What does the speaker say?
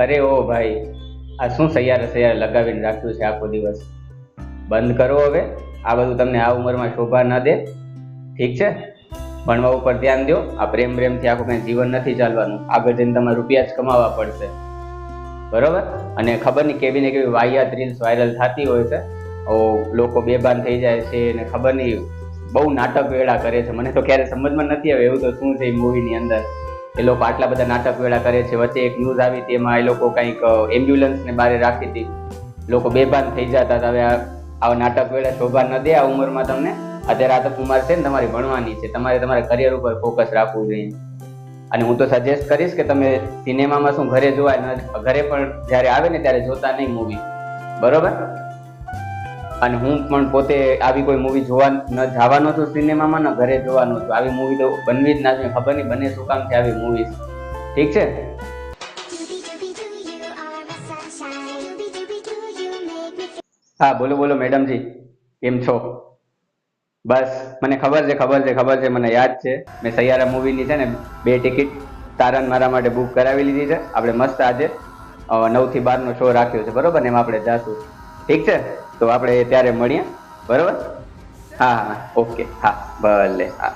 અરે ઓ ભાઈ, આ શું સૈયારે સૈયારે લગાવીને રાખ્યું છે આખો દિવસ? બંધ કરો હવે. આ બધું તમને આ ઉંમરમાં શોભા ન દે. ઠીક છે, ભણવા ઉપર ધ્યાન દો. આ પ્રેમ પ્રેમથી આખું કઈ જીવન નથી ચાલવાનું. આગળ જઈને તમારે રૂપિયા જ કમાવા પડશે, બરોબર? અને ખબર નહીં કેવી ને કેવી વાહિયાત રીલ્સ વાયરલ થતી હોય છે. લોકો બેભાન થઈ જાય છે ને ખબર નહીં બહુ નાટક વેળા કરે છે. મને તો ક્યારે સમજમાં નથી આવે એવું તો શું છે મૂવીની અંદર. એ લોકો આટલા બધા નાટક વેળા કરે છે. વચ્ચે એક ન્યૂઝ આવી તેમાં એ લોકો કંઈક એમ્બ્યુલન્સ ને બારે રાખી હતી, લોકો બેભાન થઈ જતા હતા. હવે આવા નાટક વેળા શોભા ન દે આ ઉંમરમાં તમને. અત્યારે આ તો ઉંમર છે ને તમારી ભણવાની છે, તમારે તમારા કરિયર ઉપર ફોકસ રાખવું જોઈએ. અને હું તો સજેસ્ટ કરીશ કે તમે સિનેમામાં શું ઘરે જોવાય, ઘરે પણ જ્યારે આવે ને ત્યારે જોતા નહીં મૂવી, બરોબર? અને હું પણ પોતે આવી કોઈ મૂવી જોવા ન જવાનો છું સિનેમામાં, ને ઘરે જોવાનો છું. આવી મૂવી તો બનવી જ ના જોઈએ. ખબર નહીં બને શું કામ છે આવી મૂવી. ઠીક છે? હા, બોલો બોલો મેડમજી, કેમ છો? બસ મને ખબર છે, મને યાદ છે. મેં સૈયારા મૂવીની છે ને 2 ટિકિટ તારા મારા માટે બુક કરાવી લીધી છે. આપણે મસ્ત આજે 9 થી 12 નો શો રાખ્યો છે, બરોબર ને? એમાં આપણે જાશું. ઠીક છે, તો આપણે ત્યારે મળીએ, બરોબર? હા હા, ઓકે, હા ભલે, હા.